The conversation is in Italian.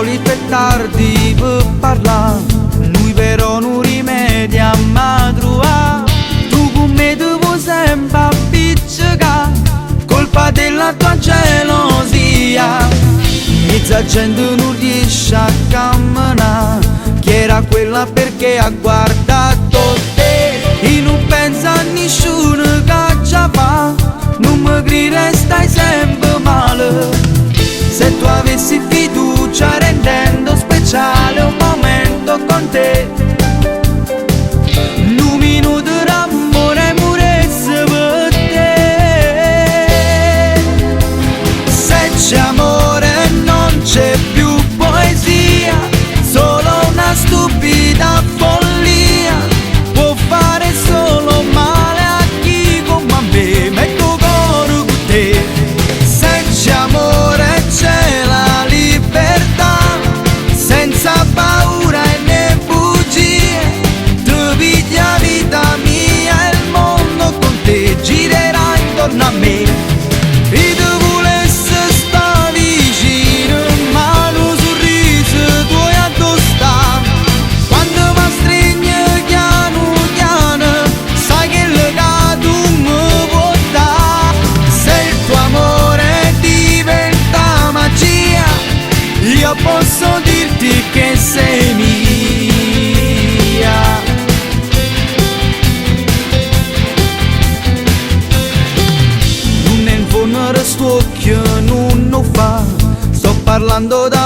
solito è tardi per parlare, noi però non rimedia a madrua. Tu con me devo sempre appiccicare, colpa della tua gelosia. Mezza gente non riesce a camminare, chi era quella perché ha guardato te. E non pensa a nessuno che già fa, non mi grida e stai sempre male. Se tu avessi fiducia rendendo speciale un momento con te, un minuto d'amore moresse per te. Se c'è amore non c'è più poesia, solo una stupida follia, può fare solo male a chi come a me, metto cuore con te. Se c'è amore c'è la libertà, senza paura e né bugie, tu piglia vita mia e il mondo con te girerà intorno a me. E tu volessi sta vicino, ma lo sorriso tuo è addosta. Quando mi stringe piano piano, sai che legato mi può dare. Se il tuo amore diventa magia, io posso dirti che sei mia. Non è in fondo sto occhio, non lo fa, sto parlando da